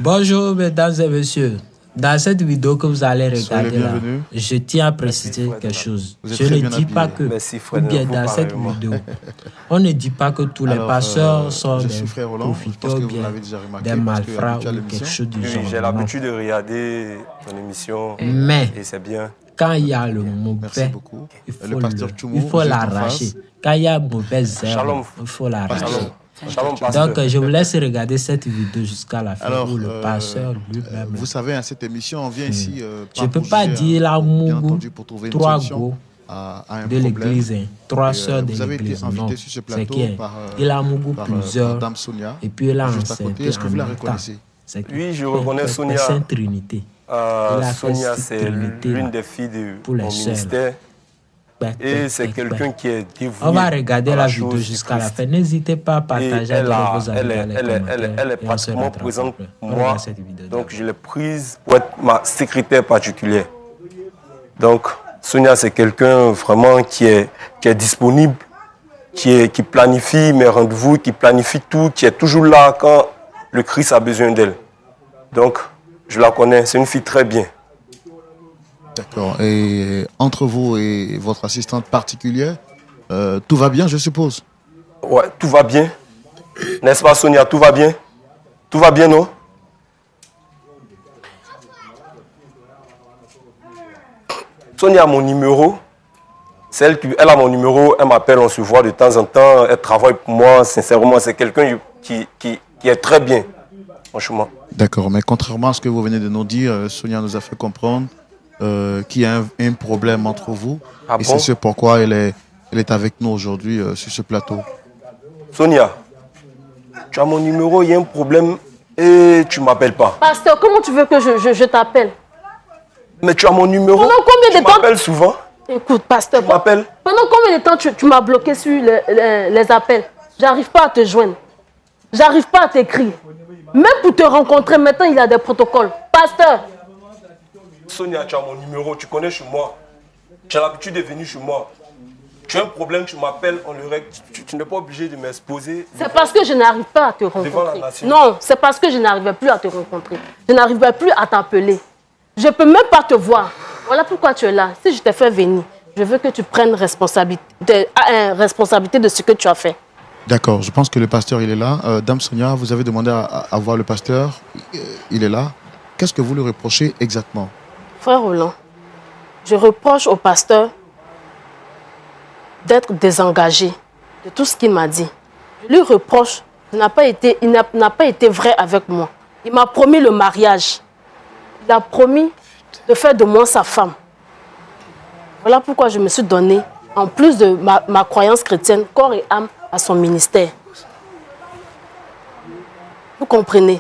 Bonjour mesdames et messieurs. Dans cette vidéo que vous allez regarder là, je tiens à préciser quelque chose. Je ne dis pas que, ou bien dans cette vidéo, on ne dit pas que tous les pasteurs sont des profiteurs ou bien des malfrats ou quelque chose du genre. J'ai l'habitude de regarder ton émission et c'est bien. Quand il y a le mauvais, il faut l'arracher. Quand il y a mauvais zèle, il faut l'arracher. Donc, je vous laisse regarder cette vidéo jusqu'à la fin où le pasteur lui-même. Vous savez, à cette émission, on vient ici. Je ne peux pas dire la Mougou, 3 go de l'église, 3 sœurs de l'église. Non, c'est qui il a Mougou plusieurs. Et puis il a enseigné. Est-ce que vous la reconnaissez? Oui, je reconnais Sonia. Sainte Trinité. Sonia, c'est l'une des filles de mon ministère. Et c'est quelqu'un qui est dévoué. On va regarder la vidéo jusqu'à la fin. N'hésitez pas à partager avec vos amis. Elle est pratiquement présente pour moi. Donc, je l'ai prise pour être ma secrétaire particulière. Donc, Sonia, c'est quelqu'un vraiment qui est disponible, qui planifie mes rendez-vous, qui planifie tout, qui est toujours là quand le Christ a besoin d'elle. Donc, je la connais. C'est une fille très bien. D'accord. Et entre vous et votre assistante particulière, tout va bien, je suppose? Ouais, tout va bien. N'est-ce pas, Sonia? Tout va bien? Tout va bien, non? Sonia a mon numéro. Elle a mon numéro. Elle m'appelle, on se voit de temps en temps. Elle travaille pour moi. Sincèrement, c'est quelqu'un qui est très bien. Franchement. D'accord. Mais contrairement à ce que vous venez de nous dire, Sonia nous a fait comprendre qu'il y a un problème entre vous. Et c'est ce pourquoi elle est avec nous aujourd'hui sur ce plateau. Sonia, tu as mon numéro, il y a un problème et tu ne m'appelles pas. Pasteur, comment tu veux que je t'appelle? Mais tu as mon numéro. Pendant combien de temps? Tu m'appelles souvent. Écoute, pasteur, pendant combien de temps tu m'as bloqué sur les appels? J'arrive pas à te joindre. J'arrive pas à t'écrire. Même pour te rencontrer, maintenant, il y a des protocoles. Pasteur. Sonia, tu as mon numéro, tu connais chez moi. Tu as l'habitude de venir chez moi. Tu as un problème, tu m'appelles, on le règle. Tu n'es pas obligé de m'exposer. C'est parce que je n'arrive pas à te rencontrer. Non, c'est parce que je n'arrivais plus à te rencontrer. Je n'arrivais plus à t'appeler. Je ne peux même pas te voir. Voilà pourquoi tu es là. Si je t'ai fait venir, je veux que tu prennes responsabilité de ce que tu as fait. D'accord, je pense que le pasteur, il est là. Dame Sonia, vous avez demandé à voir le pasteur. Il est là. Qu'est-ce que vous lui reprochez exactement? Frère Roland, je reproche au pasteur d'être désengagé de tout ce qu'il m'a dit. Je lui reproche qu'il n'a pas été vrai avec moi. Il m'a promis le mariage. Il a promis de faire de moi sa femme. Voilà pourquoi je me suis donné, en plus de ma croyance chrétienne, corps et âme à son ministère. Vous comprenez?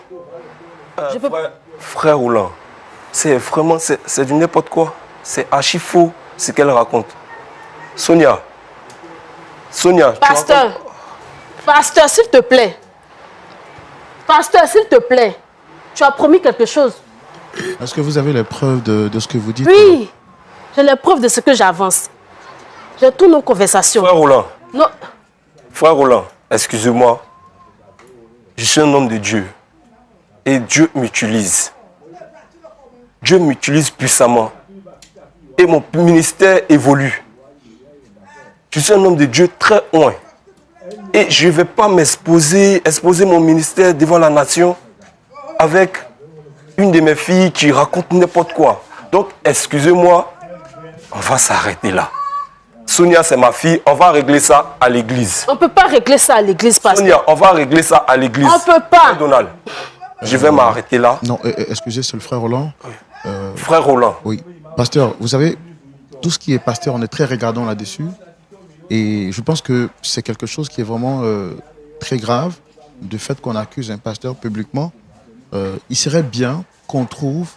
Frère Roland, c'est vraiment, c'est du n'importe quoi. C'est archi faux ce qu'elle raconte. Sonia, Pasteur, pasteur, s'il te plaît. Pasteur, s'il te plaît. Tu as promis quelque chose. Est-ce que vous avez les preuves de ce que vous dites? Oui, j'ai les preuves de ce que j'avance. J'ai toutes nos conversations. Frère Roland. Non. Frère Roland, excusez-moi. Je suis un homme de Dieu. Et Dieu m'utilise. Dieu m'utilise puissamment. Et mon ministère évolue. Je suis un homme de Dieu très loin. Et je ne vais pas exposer mon ministère devant la nation avec une de mes filles qui raconte n'importe quoi. Donc, excusez-moi, on va s'arrêter là. Sonia, c'est ma fille, on va régler ça à l'église. On ne peut pas régler ça à l'église, pasteur. Sonia, on va régler ça à l'église. On ne peut pas. Donald, je vais m'arrêter là. Non, excusez, c'est le frère Roland. Frère Roland. Oui. Pasteur, vous savez, tout ce qui est pasteur, on est très regardant là-dessus. Et je pense que c'est quelque chose qui est vraiment très grave, du fait qu'on accuse un pasteur publiquement. Il serait bien qu'on trouve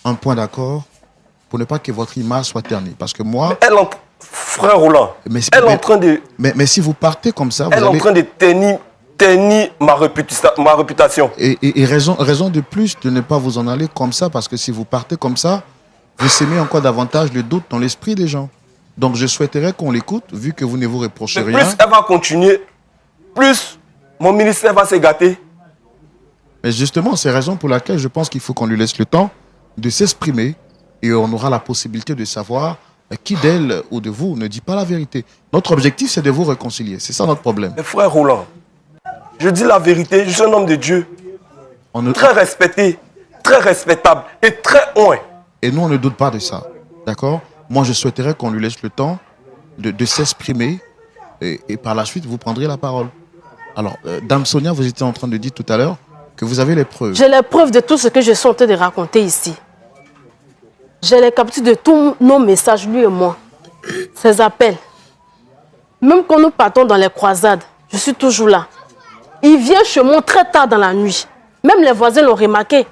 un point d'accord pour ne pas que votre image soit ternie. Parce que moi... Frère Roland, elle est en train de... Mais si vous partez comme ça... Elle est en train de ternir ma réputation. Et raison de plus de ne pas vous en aller comme ça, parce que si vous partez comme ça, vous sémez encore davantage le doute dans l'esprit des gens. Donc je souhaiterais qu'on l'écoute, vu que vous ne vous reprochez rien. Plus elle va continuer, plus mon ministère va se gâter. Mais justement, c'est la raison pour laquelle je pense qu'il faut qu'on lui laisse le temps de s'exprimer et on aura la possibilité de savoir qui d'elle ou de vous ne dit pas la vérité. Notre objectif, c'est de vous réconcilier. C'est ça notre problème. Mais frère Roland, je dis la vérité, je suis un homme de Dieu. Très respecté, très respectable et très loin. Et nous, on ne doute pas de ça. D'accord? Moi, je souhaiterais qu'on lui laisse le temps de s'exprimer et par la suite, vous prendrez la parole. Alors, Dame Sonia, vous étiez en train de dire tout à l'heure que vous avez les preuves. J'ai les preuves de tout ce que je suis en train de raconter ici. J'ai les captures de tous nos messages, lui et moi. Ses appels. Même quand nous partons dans les croisades, je suis toujours là. Il vient chez moi très tard dans la nuit. Même les voisins l'ont remarqué.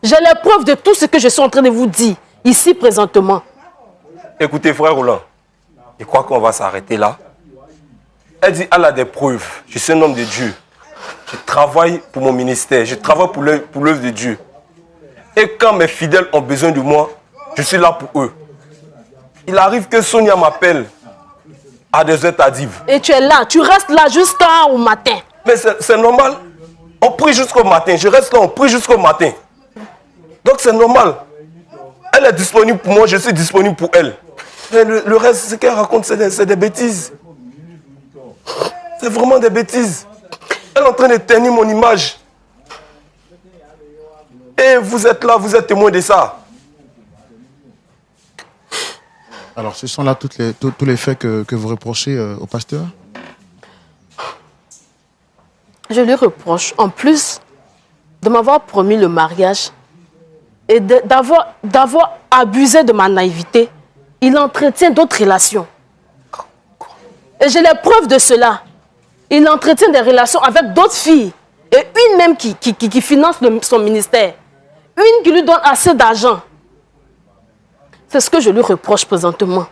J'ai les preuves de tout ce que je suis en train de vous dire, ici présentement. Écoutez, frère Roland, je crois qu'on va s'arrêter là. Elle dit, elle a des preuves. Je suis un homme de Dieu. Je travaille pour mon ministère. Je travaille pour l'œuvre de Dieu. Et quand mes fidèles ont besoin de moi, je suis là pour eux. Il arrive que Sonia m'appelle à des heures tardives. Et tu es là, tu restes là jusqu'au matin. Mais c'est normal. On prie jusqu'au matin. Je reste là, on prie jusqu'au matin. Donc c'est normal. Elle est disponible pour moi, je suis disponible pour elle. Mais le reste, ce qu'elle raconte, c'est des bêtises. C'est vraiment des bêtises. Elle est en train de ternir mon image. Et vous êtes là, vous êtes témoin de ça. Alors, ce sont là tous les faits que vous reprochez au pasteur? Je lui reproche, en plus de m'avoir promis le mariage et d'avoir abusé de ma naïveté, il entretient d'autres relations. Et j'ai les preuves de cela. Il entretient des relations avec d'autres filles. Et une même qui finance son ministère. Une qui lui donne assez d'argent. C'est ce que je lui reproche présentement.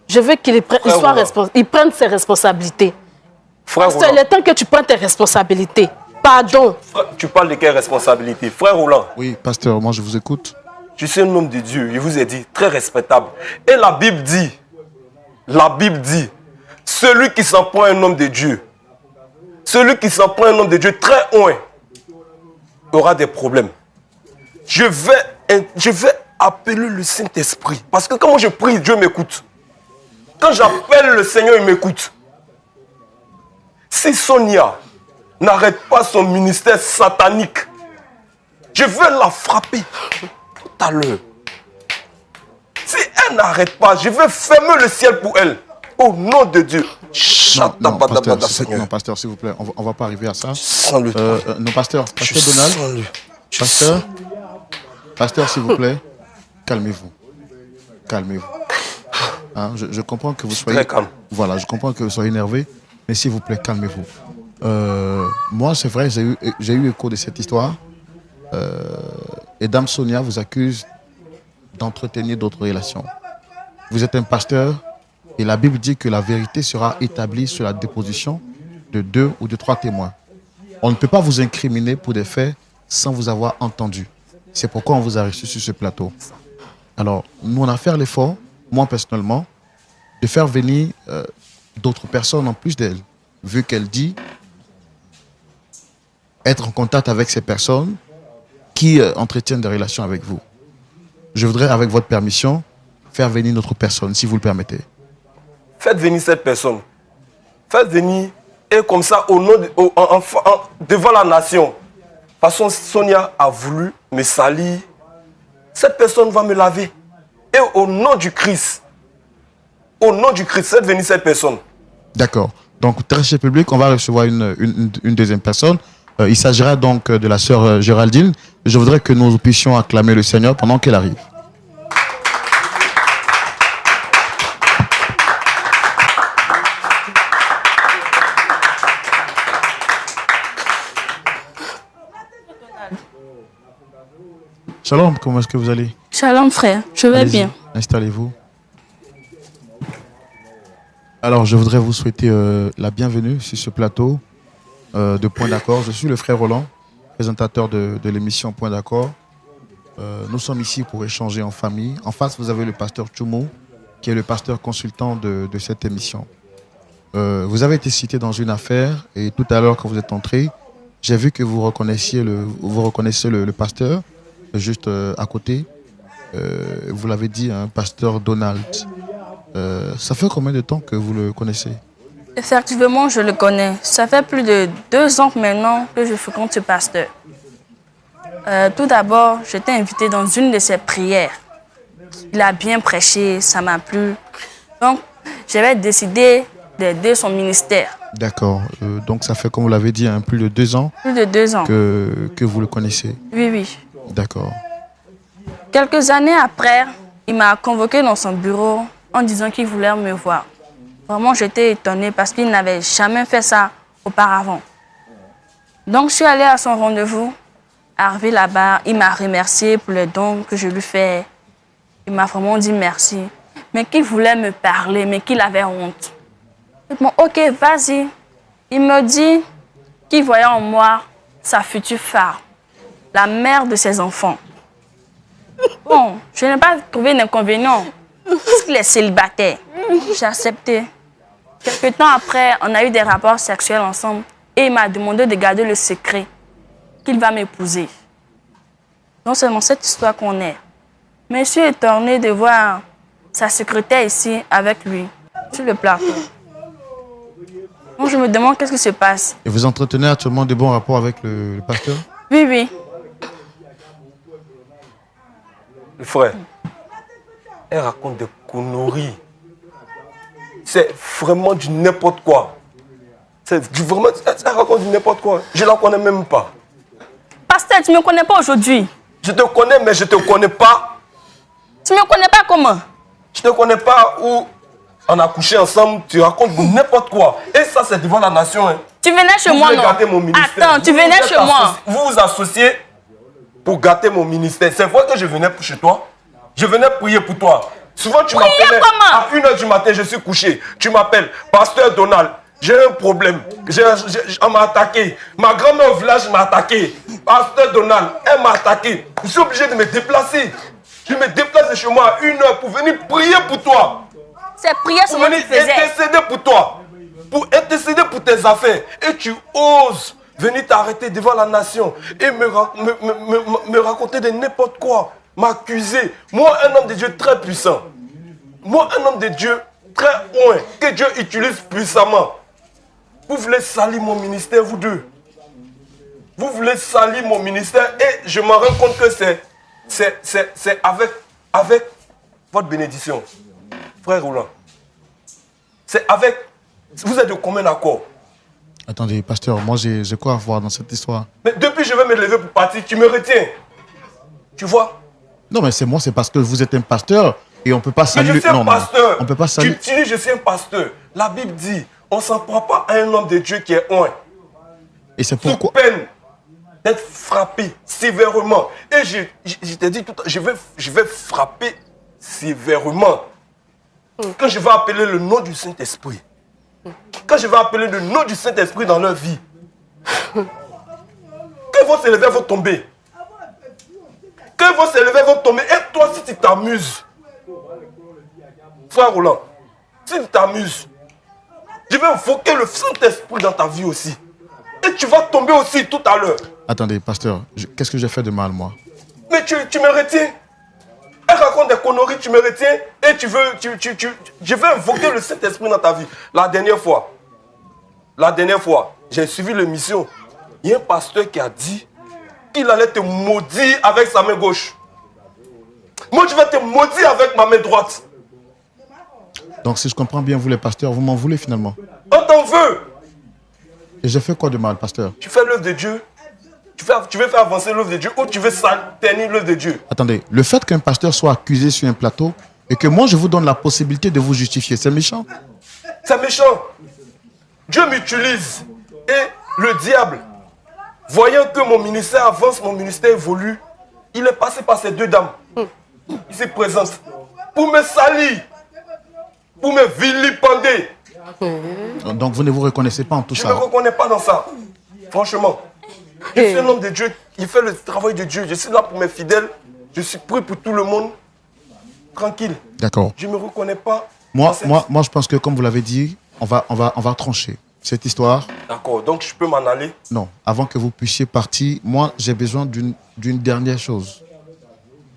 Je veux qu'il prenne ses responsabilités. Frère Roland. C'est le temps que tu prennes tes responsabilités. Pardon. Tu parles de quelle responsabilité? Frère Roland. Oui, pasteur, moi je vous écoute. Je suis un homme de Dieu, je vous ai dit, très respectable. Et la Bible dit, celui qui s'en prend un homme de Dieu, celui qui s'en prend un homme de Dieu très loin, aura des problèmes. Je vais appeler le Saint-Esprit. Parce que quand je prie, Dieu m'écoute. Quand j'appelle le Seigneur, il m'écoute. Si Sonia n'arrête pas son ministère satanique, je vais la frapper tout à l'heure. Si elle n'arrête pas, je vais fermer le ciel pour elle. Au nom de Dieu. Non, pasteur, s'il vous plaît, on ne va pas arriver à ça. Non, pasteur Donald. Pasteur, s'il vous plaît, calmez-vous. Calmez-vous. Hein, je comprends que vous soyez... Très calme. Voilà, je comprends que vous soyez énervé, mais s'il vous plaît, calmez-vous. Moi, c'est vrai, j'ai eu écho de cette histoire. Et Dame Sonia vous accuse d'entretenir d'autres relations. Vous êtes un pasteur et la Bible dit que la vérité sera établie sur la déposition de 2 ou de 3 témoins. On ne peut pas vous incriminer pour des faits sans vous avoir entendu. C'est pourquoi on vous a reçu sur ce plateau. Alors, nous, on a fait l'effort, moi personnellement, de faire venir d'autres personnes en plus d'elle, vu qu'elle dit être en contact avec ces personnes qui entretiennent des relations avec vous. Je voudrais, avec votre permission, faire venir notre personne, si vous le permettez. Faites venir cette personne. Faites venir, et comme ça, devant la nation. De toute façon, Sonia a voulu me salir. Cette personne va me laver. Et au nom du Christ, faites venir cette personne. D'accord. Donc, très cher public, on va recevoir une deuxième personne. Il s'agira donc de la sœur Géraldine. Je voudrais que nous puissions acclamer le Seigneur pendant qu'elle arrive. Shalom, comment est-ce que vous allez? Shalom frère, je vais bien. Installez-vous. Alors, je voudrais vous souhaiter la bienvenue sur ce plateau de Point d'accord. Je suis le frère Roland, présentateur de l'émission Point d'accord. Nous sommes ici pour échanger en famille. En face, vous avez le pasteur Tchoumo, qui est le pasteur consultant de cette émission. vous avez été cité dans une affaire et tout à l'heure, quand vous êtes entré, j'ai vu que vous reconnaissez le pasteur juste à côté. Vous l'avez dit, un pasteur Donald. Ça fait combien de temps que vous le connaissez? Effectivement, je le connais. Ça fait plus de 2 ans maintenant que je fréquente ce pasteur. Tout d'abord, j'étais invitée dans une de ses prières. Il a bien prêché, ça m'a plu. Donc, j'avais décidé d'aider son ministère. D'accord. Donc, ça fait, comme vous l'avez dit, plus de 2 ans. Plus de 2 ans. Que vous le connaissez. Oui, oui. D'accord. Quelques années après, il m'a convoqué dans son bureau en disant qu'il voulait me voir. Vraiment, j'étais étonnée parce qu'il n'avait jamais fait ça auparavant. Donc, je suis allée à son rendez-vous. Arrivé là-bas, il m'a remercié pour les dons que je lui fais. Il m'a vraiment dit merci. Mais qu'il voulait me parler, mais qu'il avait honte. Bon, ok, vas-y. Il me dit qu'il voyait en moi sa future femme, la mère de ses enfants. Bon, je n'ai pas trouvé d'inconvénient parce qu'il est célibataire. J'ai accepté. Quelque temps après, on a eu des rapports sexuels ensemble et il m'a demandé de garder le secret qu'il va m'épouser. Non seulement cette histoire qu'on est, mais je suis étonnée de voir sa secrétaire ici avec lui, sur le plateau. Donc je me demande qu'est-ce qui se passe. Et vous entretenez actuellement de bons rapports avec le pasteur? Oui, oui. Le frère, elle raconte des conneries. C'est vraiment du n'importe quoi. Elle raconte du n'importe quoi. Je ne la connais même pas. Pasteur, tu ne me connais pas aujourd'hui. Je te connais, mais je ne te connais pas. Tu ne me connais pas comment? Je ne te connais pas où on a couché ensemble, tu racontes n'importe quoi. Et ça, c'est devant la nation. Hein. Tu venais chez moi, non? Attends, tu venais chez moi. Vous vous associez pour gâter mon ministère. C'est vrai que je venais chez toi. Je venais prier pour toi. Souvent, tu m'appelais à 1h du matin, je suis couché. Tu m'appelles, pasteur Donald. J'ai un problème. On m'a attaqué. Ma grand-mère au village m'a attaqué. Pasteur Donald, elle m'a attaqué. Je suis obligé de me déplacer. Je me déplace de chez moi à 1h pour venir prier pour toi. C'est prier sur ce que tu faisais. Intercéder pour toi. Pour intercéder pour tes affaires. Et tu oses venir t'arrêter devant la nation et me raconter de n'importe quoi. M'accuser. Moi, un homme de Dieu très puissant. Moi, un homme de Dieu très loin. Que Dieu utilise puissamment. Vous voulez salir mon ministère, vous deux. Vous voulez salir mon ministère et je me rends compte que c'est avec votre bénédiction. Frère Roland. C'est avec... Vous êtes de combien d'accords? Attendez, pasteur, moi j'ai quoi à voir dans cette histoire? Mais depuis je vais me lever pour partir, tu me retiens. Tu vois? Non, mais c'est moi, c'est parce que vous êtes un pasteur et on ne peut pas salir... Mais je suis un pasteur. On peut pas salir... Tu dis je suis un pasteur. La Bible dit, on ne s'en prend pas à un homme de Dieu qui est loin. Et c'est pourquoi... Sous peine d'être frappé sévèrement. Et je t'ai dit tout à l'heure, je vais frapper sévèrement. Quand je vais appeler le nom du Saint-Esprit. Quand je vais appeler le nom du Saint-Esprit dans leur vie. Quand ils vont s'élever, ils vont tomber. Quand ils vont s'élever, ils vont tomber. Et toi, si tu t'amuses, frère Roland, si tu t'amuses, je vais invoquer le Saint-Esprit dans ta vie aussi. Et tu vas tomber aussi tout à l'heure. Attendez, pasteur, qu'est-ce que j'ai fait de mal, moi? Mais tu me retiens. Elle raconte des conneries, tu me retiens. Et je vais invoquer le Saint-Esprit dans ta vie. La dernière fois, j'ai suivi l'émission. Il y a un pasteur qui a dit qu'il allait te maudire avec sa main gauche. Moi, je vais te maudire avec ma main droite. Donc, si je comprends bien, vous les pasteurs, vous m'en voulez finalement? On t'en veut. Et j'ai fait quoi de mal, pasteur? Tu fais l'œuvre de Dieu. Tu veux faire avancer l'œuvre de Dieu ou tu veux ternir l'œuvre de Dieu? Attendez, le fait qu'un pasteur soit accusé sur un plateau et que moi je vous donne la possibilité de vous justifier, c'est méchant? C'est méchant. Dieu m'utilise. Et le diable, voyant que mon ministère avance, mon ministère évolue, il est passé par ces deux dames. Il se présente pour me salir, pour me vilipender. Donc vous ne vous reconnaissez pas en tout ça? Je ne me reconnais pas dans ça. Franchement. Je suis un homme de Dieu, il fait le travail de Dieu. Je suis là pour mes fidèles. Je suis prêt pour tout le monde. Tranquille. D'accord. Je ne me reconnais pas. Moi, je pense que, comme vous l'avez dit, va trancher cette histoire. D'accord, donc je peux m'en aller? Non, avant que vous puissiez partir, moi, j'ai besoin d'une dernière chose.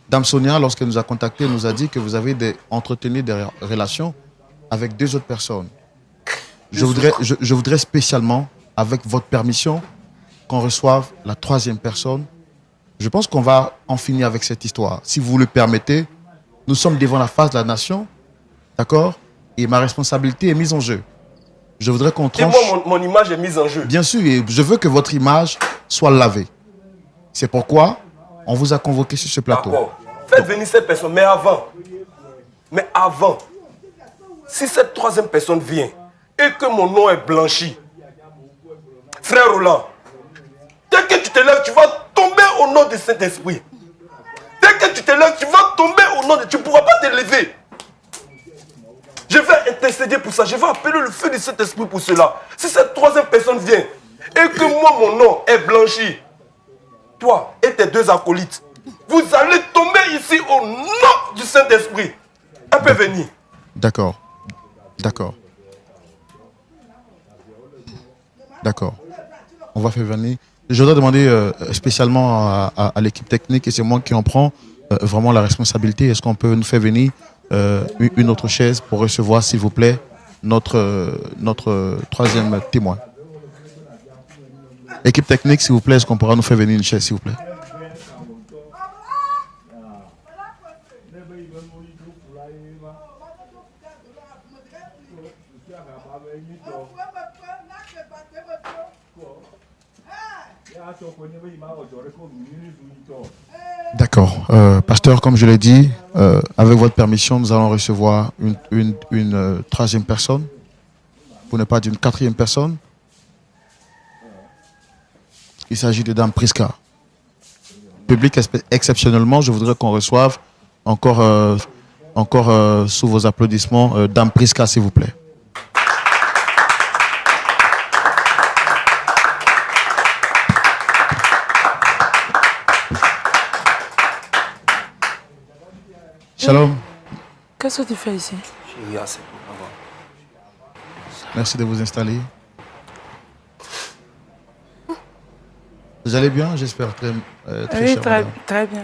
Dame Sonia, lorsqu'elle nous a contactés, nous a dit que vous avez entretenu des relations avec 2 autres personnes. Je voudrais spécialement, avec votre permission, qu'on reçoive la 3e personne. Je pense qu'on va en finir avec cette histoire. Si vous le permettez, nous sommes devant la face de la nation, d'accord? Et ma responsabilité est mise en jeu. Je voudrais qu'on tranche... Et moi, mon image est mise en jeu. Bien sûr, et je veux que votre image soit lavée. C'est pourquoi on vous a convoqué sur ce plateau. D'accord. Faites venir cette personne, mais avant, si cette 3e personne vient et que mon nom est blanchi, frère Roland, dès que tu te lèves, tu vas tomber au nom du Saint-Esprit. Dès que tu te lèves, tu vas tomber au nom de... Tu ne pourras pas te lever. Je vais intercéder pour ça. Je vais appeler le feu du Saint-Esprit pour cela. Si cette 3e personne vient et que moi, mon nom est blanchi, toi et tes 2 acolytes, vous allez tomber ici au nom du Saint-Esprit. Elle peut venir. D'accord. D'accord. D'accord. On va faire venir. Je voudrais demander spécialement à l'équipe technique, et c'est moi qui en prends vraiment la responsabilité. Est-ce qu'on peut nous faire venir une autre chaise pour recevoir, s'il vous plaît, notre 3e témoin? Équipe technique, s'il vous plaît, est-ce qu'on pourra nous faire venir une chaise, s'il vous plaît? D'accord. Pasteur, comme je l'ai dit, avec votre permission, nous allons recevoir une 3e personne, pour ne pas dire une 4e personne. Il s'agit de Dame Prisca. Public, exceptionnellement, je voudrais qu'on reçoive encore sous vos applaudissements, Dame Prisca, s'il vous plaît. Shalom. Qu'est-ce que tu fais ici? Merci de vous installer. Vous allez bien, j'espère très oui, très bien.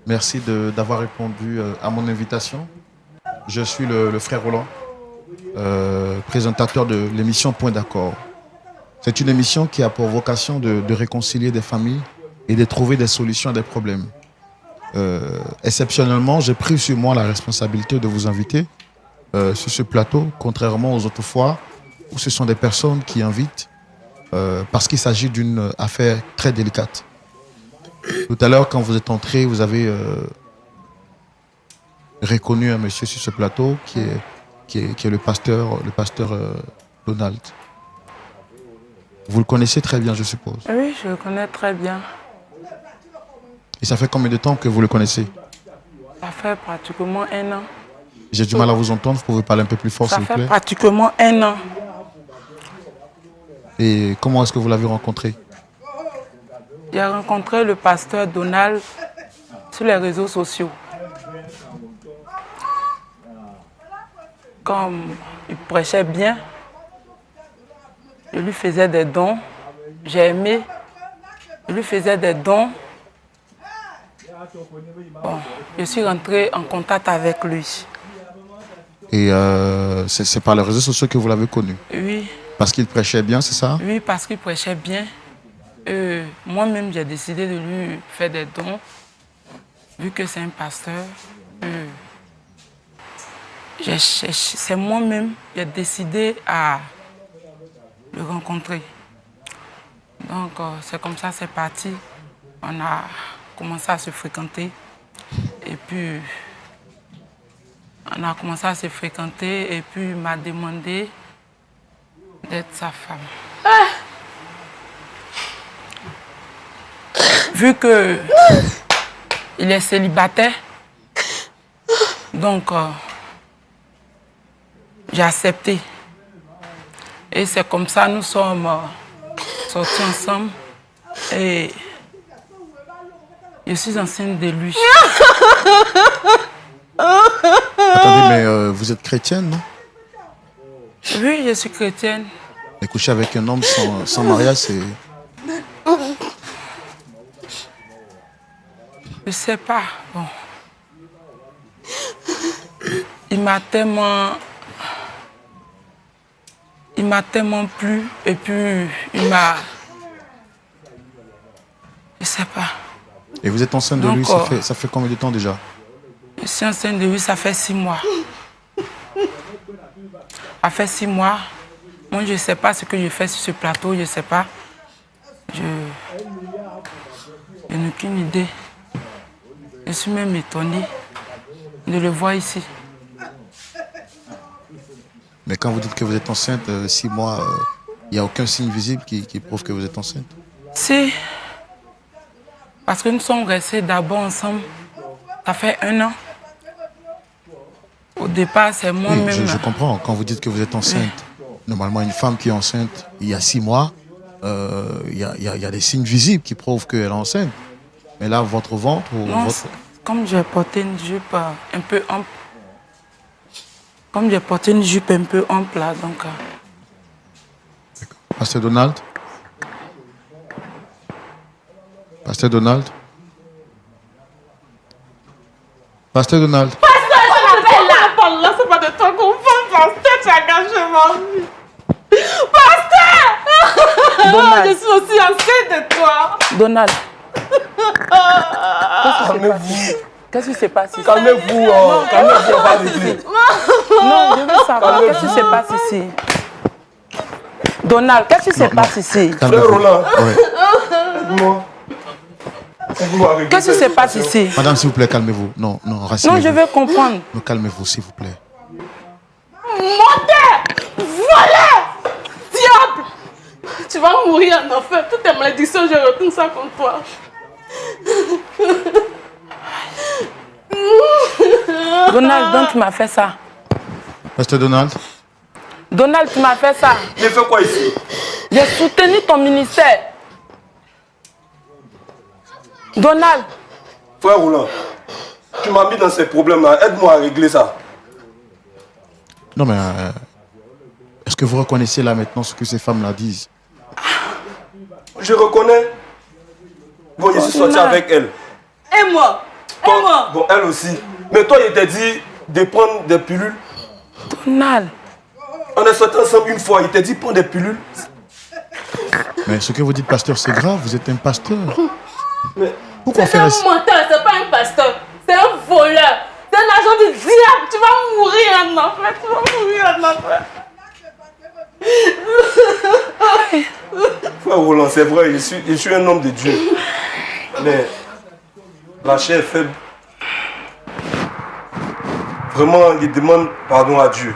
Merci d'avoir répondu à mon invitation. Je suis le frère Roland, présentateur de l'émission Point d'accord. C'est une émission qui a pour vocation de réconcilier des familles et de trouver des solutions à des problèmes. Exceptionnellement, j'ai pris sur moi la responsabilité de vous inviter sur ce plateau, contrairement aux autres fois où ce sont des personnes qui invitent parce qu'il s'agit d'une affaire très délicate. Tout à l'heure, quand vous êtes entré, vous avez reconnu un monsieur sur ce plateau qui est le pasteur Donald. Vous le connaissez très bien, je suppose. Oui, je le connais très bien. Et ça fait combien de temps que vous le connaissez? Ça fait pratiquement 1 an. J'ai du mal à vous entendre, vous pouvez parler un peu plus fort, s'il vous plaît. Ça fait pratiquement 1 an. Et comment est-ce que vous l'avez rencontré? J'ai rencontré le pasteur Donald sur les réseaux sociaux. Comme il prêchait bien, je lui faisais des dons. J'ai aimé. Je lui faisais des dons. Bon, je suis rentré en contact avec lui. Et c'est par les réseaux sociaux que vous l'avez connu? Oui. Parce qu'il prêchait bien, c'est ça? Oui, parce qu'il prêchait bien. Moi-même, j'ai décidé de lui faire des dons. Vu que c'est un pasteur, c'est moi-même qui ai décidé à le rencontrer. Donc, c'est comme ça, c'est parti. On a commencé à se fréquenter. Et puis, on a commencé à se fréquenter. Et puis, il m'a demandé d'être sa femme. Vu que il est célibataire, donc j'ai accepté. Et c'est comme ça nous sommes sortis ensemble. Et je suis enceinte de lui. Attendez, mais vous êtes chrétienne, non? Oui, je suis chrétienne. Mais coucher avec un homme sans mariage, c'est... Je sais pas. Bon. Il m'a tellement plu et puis il m'a... Je sais pas. Et vous êtes enceinte de lui, ça fait combien de temps déjà? Je suis enceinte de lui, ça fait 6 mois. Ça fait 6 mois. Moi, je ne sais pas ce que je fais sur ce plateau, je ne sais pas. Je n'ai aucune idée. Je suis même étonnée de le voir ici. Mais quand vous dites que vous êtes enceinte, 6 mois, il n'y a aucun signe visible qui prouve que vous êtes enceinte? Si. Parce que nous sommes restés d'abord ensemble. Ça fait 1 an. Au départ, c'est moi-même. Oui, je comprends. Quand vous dites que vous êtes enceinte, normalement, une femme qui est enceinte, il y a 6 mois, il y a des signes visibles qui prouvent qu'elle est enceinte. Mais là, votre ventre... Non, comme j'ai porté une jupe un peu ample. Comme j'ai porté une jupe un peu ample, là, donc... Pasteur Donald? Pasteur Donald? Pasteur Donald? Là, c'est pas de toi qu'on parle, pasteur, tu as gâché ma vie. Pasteur! Donald. Je suis aussi enceinte de toi. Donald. Calmez-vous. Qu'est-ce qui se passe ici? Calmez-vous, calmez-vous, on va régler. Non, je veux savoir, qu'est-ce qui se passe ici? Donald, qu'est-ce qui se passe ici? Frère Roland, qu'est-ce qui se passe ici? Madame, s'il vous plaît, calmez-vous. Non, rassurez-vous. Non, je veux comprendre. Non, calmez-vous, s'il vous plaît. Menteur! Voleur! Diable! Tu vas mourir en enfer. Toutes tes malédictions, je retourne ça contre toi. Donald, donc tu m'as fait ça. Pasteur Donald? Donald, tu m'as fait ça. il fait quoi ici? J'ai soutenu ton ministère. Donald. Frère Roland, tu m'as mis dans ces problèmes-là. Aide-moi à régler ça. Non, mais est-ce que vous reconnaissez là maintenant ce que ces femmes-là disent? Je reconnais. Bon, je suis sorti avec elle. Et moi? Toi, Et moi? bon, elle aussi. Mais toi, il t'a dit de prendre des pilules. Donald. On est sortis ensemble une fois. Il t'a dit prendre des pilules. Mais ce que vous dites, pasteur, c'est grave. Vous êtes un pasteur. Mais pourquoi C'est faire un ça? menteur, c'est pas un pasteur. C'est un voleur. C'est un agent du diable. Tu vas mourir en enfer. Tu vas mourir en enfer. Frère Roland, c'est vrai, je suis un homme de Dieu. Mais la chair est faible. Vraiment, il demande pardon à Dieu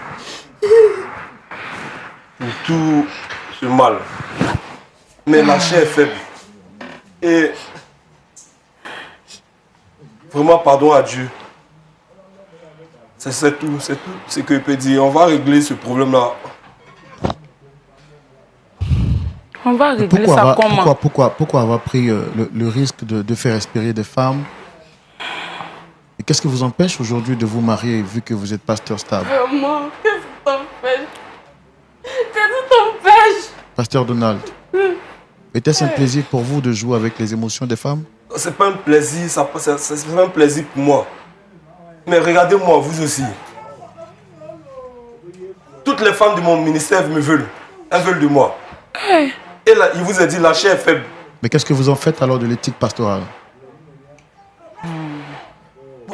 pour tout ce mal. Mais la chair est faible. Et vraiment pardon à Dieu. C'est tout ce que je peux dire. On va régler ce problème-là. On va régler ça comment? Pourquoi avoir pris le risque de faire respirer des femmes? Et qu'est-ce qui vous empêche aujourd'hui de vous marier vu que vous êtes pasteur stable? Vraiment, qu'est-ce qui t'empêche? Qu'est-ce qui t'empêche? Pasteur Donald, était-ce un plaisir pour vous de jouer avec les émotions des femmes? C'est pas un plaisir, c'est pas un plaisir pour moi. Mais regardez-moi, vous aussi. Toutes les femmes de mon ministère me veulent. Elles veulent de moi. Et là, il vous a dit la chair est faible. Mais qu'est-ce que vous en faites alors de l'éthique pastorale?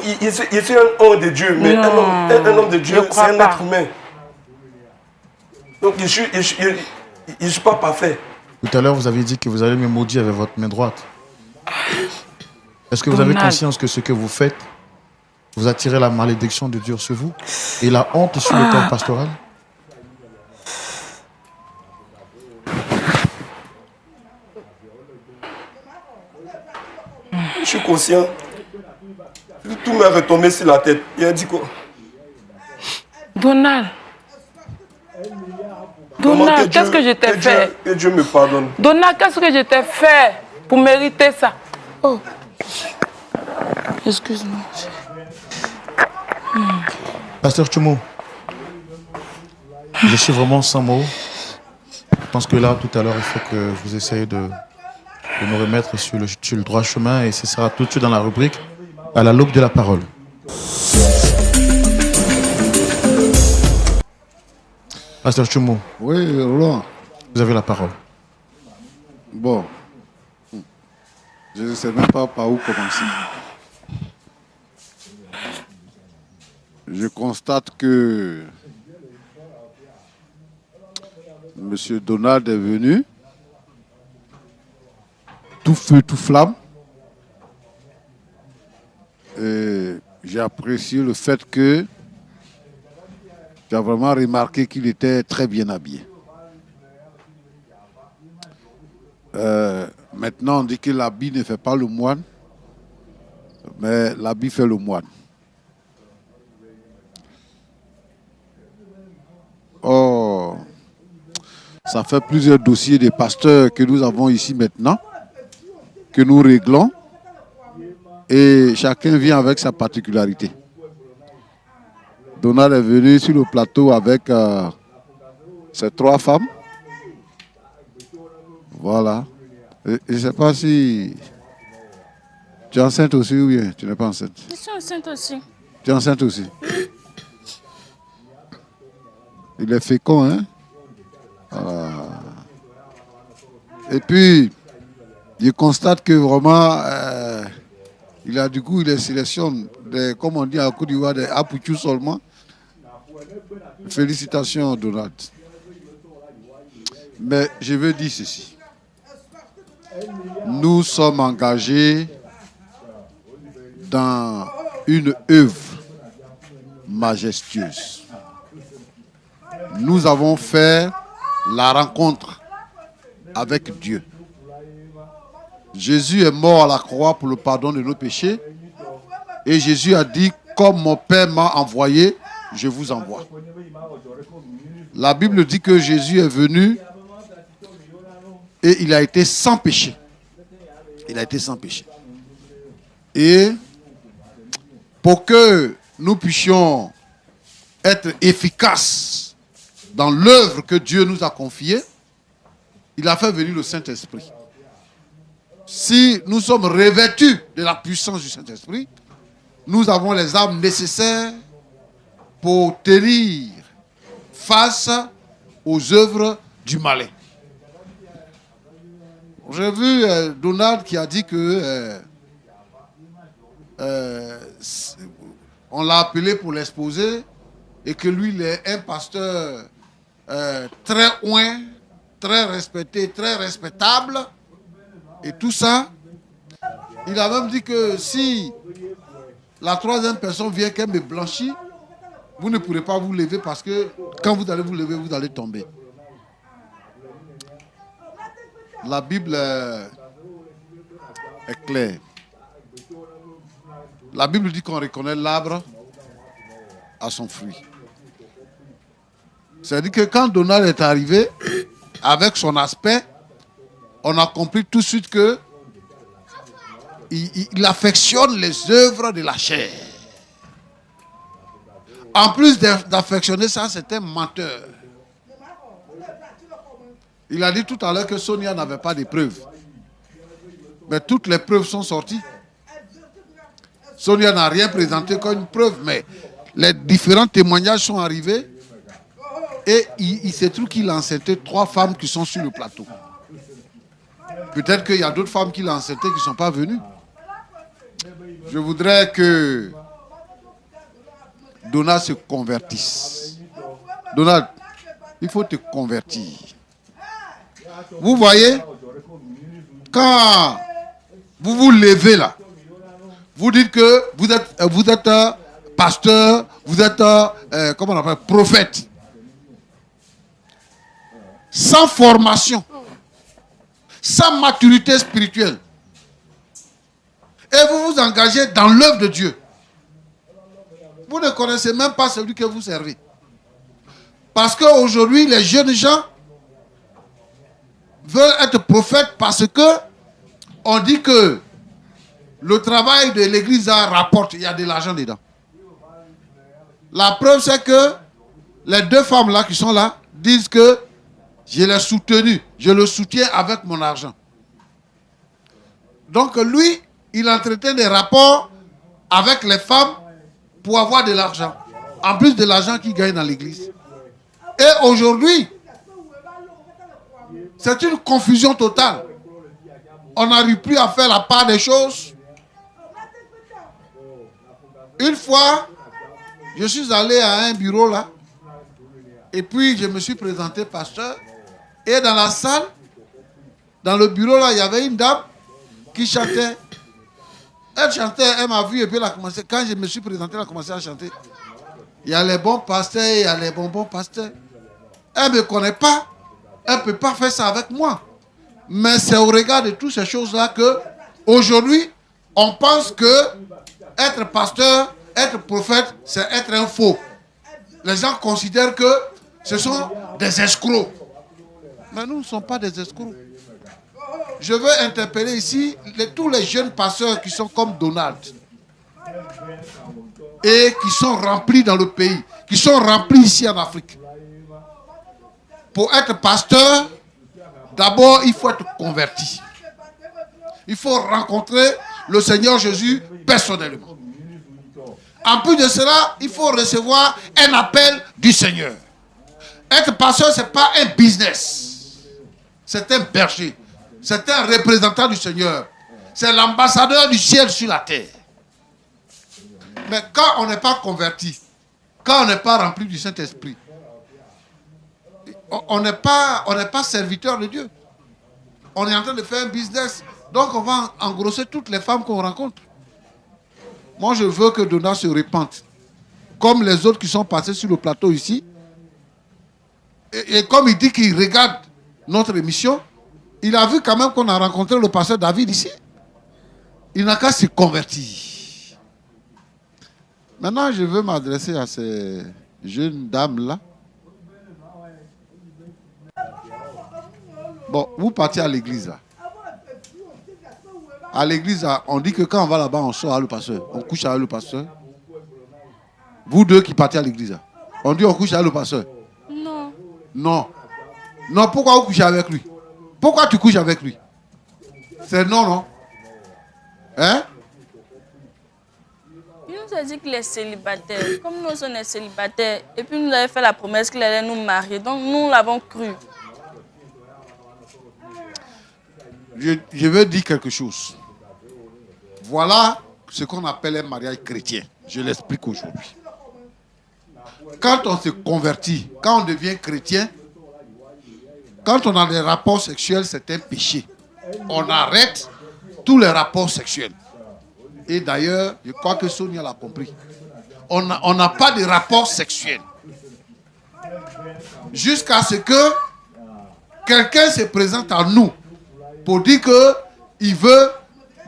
Je suis un homme de Dieu, mais un homme de Dieu, c'est un être humain. Donc je ne suis pas parfait. Tout à l'heure, vous avez dit que vous allez me maudire avec votre main droite. Est-ce que vous avez conscience que ce que vous faites, vous attirez la malédiction de Dieu sur vous et la honte sur le corps pastoral? Je suis conscient. Tout m'est retombé sur la tête. Il a dit quoi? Donald. Donald, qu'est-ce que je t'ai fait? Que Dieu me pardonne. Donald, qu'est-ce que je t'ai fait pour mériter ça? Oh. Excuse-moi. Pasteur Tchoumou, Je suis vraiment sans mots. Je pense que là, tout à l'heure, il faut que vous essayez de nous remettre sur le droit chemin, et ce sera tout de suite dans la rubrique à la loupe de la parole. Pasteur Tchoumou. Oui, Roland. Vous avez la parole. Bon. Je ne sais même pas par où commencer. Je constate que M. Donald est venu, tout feu, tout flamme. Et j'ai apprécié le fait que j'ai vraiment remarqué qu'il était très bien habillé. Maintenant, on dit que l'habit ne fait pas le moine, mais l'habit fait le moine. Oh, ça fait plusieurs dossiers des pasteurs que nous avons ici maintenant, que nous réglons, et chacun vient avec sa particularité. Donald est venu sur le plateau avec ses 3 femmes. Voilà. Et je ne sais pas si tu es enceinte aussi ou bien tu n'es pas enceinte. Je suis enceinte aussi. Tu es enceinte aussi. Il est fécond, hein? Et puis, je constate que vraiment, il sélectionne, comme on dit à Côte d'Ivoire, des apouchous seulement. Félicitations, Donald. Mais je veux dire ceci. Nous sommes engagés dans une œuvre majestueuse. Nous avons fait la rencontre avec Dieu. Jésus est mort à la croix pour le pardon de nos péchés. Et Jésus a dit, comme mon Père m'a envoyé, je vous envoie. La Bible dit que Jésus est venu et il a été sans péché. Il a été sans péché. Et pour que nous puissions être efficaces dans l'œuvre que Dieu nous a confiée, il a fait venir le Saint-Esprit. Si nous sommes revêtus de la puissance du Saint-Esprit, nous avons les armes nécessaires pour tenir face aux œuvres du malin. J'ai vu Donald qui a dit que on l'a appelé pour l'exposer et que lui, il est un pasteur très oint, très respecté, très respectable et tout ça. Il a même dit que si la 3e personne vient qu'elle me blanchit, vous ne pourrez pas vous lever parce que quand vous allez vous lever, vous allez tomber. La Bible est claire. La Bible dit qu'on reconnaît l'arbre à son fruit. C'est-à-dire que quand Donald est arrivé, avec son aspect, on a compris tout de suite que il affectionne les œuvres de la chair. En plus d'affectionner ça, c'est un menteur. Il a dit tout à l'heure que Sonia n'avait pas de preuves. Mais toutes les preuves sont sorties. Sonia n'a rien présenté comme une preuve, mais les différents témoignages sont arrivés. Et il se trouve qu'il a enceinté 3 femmes qui sont sur le plateau. Peut-être qu'il y a d'autres femmes qu'il a enceintes qui ne sont pas venues. Je voudrais que Donald se convertisse. Donald, il faut te convertir. Vous voyez, quand vous vous levez là, vous dites que vous êtes pasteur, vous êtes comment on appelle, prophète. Sans formation, sans maturité spirituelle. Et vous vous engagez dans l'œuvre de Dieu. Vous ne connaissez même pas celui que vous servez. Parce qu'aujourd'hui, les jeunes gens veulent être prophètes parce que on dit que le travail de l'église rapporte, il y a de l'argent dedans. La preuve, c'est que les deux femmes là qui sont là disent que je l'ai soutenu, je le soutiens avec mon argent. Donc lui, il entretient des rapports avec les femmes pour avoir de l'argent. En plus de l'argent qu'il gagne dans l'église. Et aujourd'hui, c'est une confusion totale. On n'arrive plus à faire la part des choses. Une fois, je suis allé à un bureau là. Et puis, je me suis présenté pasteur. Et dans la salle, dans le bureau là, il y avait une dame qui chantait. Elle chantait, elle m'a vu et puis elle a commencé. Quand je me suis présenté, elle a commencé à chanter. Il y a les bons pasteurs, il y a les bonbons pasteurs. Elle ne me connaît pas. Elle ne peut pas faire ça avec moi. Mais c'est au regard de toutes ces choses-là que, aujourd'hui, on pense que être pasteur, être prophète, c'est être un faux. Les gens considèrent que ce sont des escrocs. Mais nous ne sommes pas des escrocs. Je veux interpeller ici tous les jeunes pasteurs qui sont comme Donald et qui sont remplis dans le pays, qui sont remplis ici en Afrique. Pour être pasteur, d'abord, il faut être converti. Il faut rencontrer le Seigneur Jésus personnellement. En plus de cela, il faut recevoir un appel du Seigneur. Être pasteur, ce n'est pas un business. C'est un berger. C'est un représentant du Seigneur. C'est l'ambassadeur du ciel sur la terre. Mais quand on n'est pas converti, quand on n'est pas rempli du Saint-Esprit, on n'est pas serviteur de Dieu. On est en train de faire un business. Donc on va engrosser toutes les femmes qu'on rencontre. Moi je veux que Donald se répande. Comme les autres qui sont passés sur le plateau ici. Et comme il dit qu'il regarde notre émission, il a vu quand même qu'on a rencontré le pasteur David ici. Il n'a qu'à se convertir. Maintenant, je veux m'adresser à ces jeunes dames-là. Bon, vous partez à l'église là. À l'église là, on dit que quand on va là-bas, on sort avec le pasteur. On couche avec le pasteur. Vous deux qui partez à l'église là. On dit on couche avec le pasteur. Non. Non. Non, pourquoi vous couchez avec lui? Pourquoi tu couches avec lui? C'est non, non? Hein? Il nous a dit qu'il est célibataire. Comme nous sommes célibataires, et puis il nous avait fait la promesse qu'il allait nous marier. Donc nous l'avons cru. Je veux dire quelque chose. Voilà ce qu'on appelle un mariage chrétien. Je l'explique aujourd'hui. Quand on se convertit, quand on devient chrétien, quand on a des rapports sexuels, c'est un péché. On arrête tous les rapports sexuels. Et d'ailleurs, je crois que Sonia l'a compris. On n'a pas de rapports sexuels. Jusqu'à ce que quelqu'un se présente à nous pour dire qu'il veut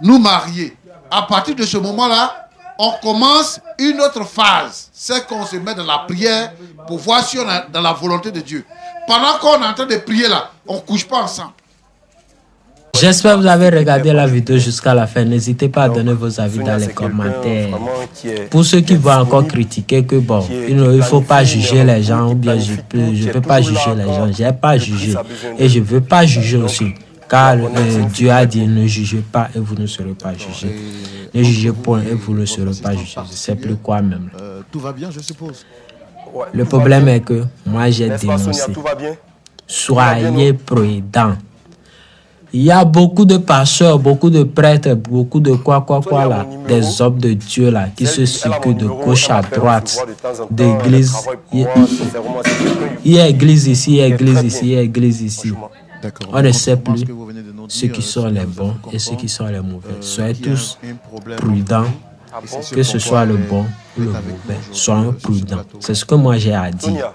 nous marier. À partir de ce moment-là, on commence une autre phase. C'est qu'on se met dans la prière pour voir si on est dans la volonté de Dieu. Pendant qu'on est en train de prier là, on ne couche pas ensemble. J'espère que vous avez regardé la vidéo jusqu'à la fin. N'hésitez pas à donner vos avis dans les commentaires. Pour ceux qui vont encore critiquer que bon, il ne faut pas juger les gens ou bien je peux pas juger les gens. Je n'ai pas jugé et je ne veux pas juger aussi. Car Dieu a dit ne jugez pas et vous ne serez pas jugés. Ne jugez point et vous ne serez pas jugés. Je ne sais plus quoi même. Tout va bien, je suppose. Le problème est que moi j'ai dénoncé. Soyez prudents. Il y a beaucoup de pasteurs, beaucoup de prêtres, beaucoup de quoi là, des hommes de Dieu là, qui se circulent de gauche à droite, d'église. Il y a église ici, il y a église ici, il y a église ici. On ne sait plus ceux qui sont les bons et ceux qui sont les mauvais. Soyez tous prudents, que ce soit le bon ou le mauvais. Soyez prudents. C'est ce que moi j'ai à dire.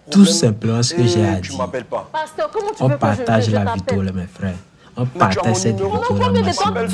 Tout simplement ce que j'ai à dire. On partage la vidéo, mes frères. On partage cette vidéo, mes frères.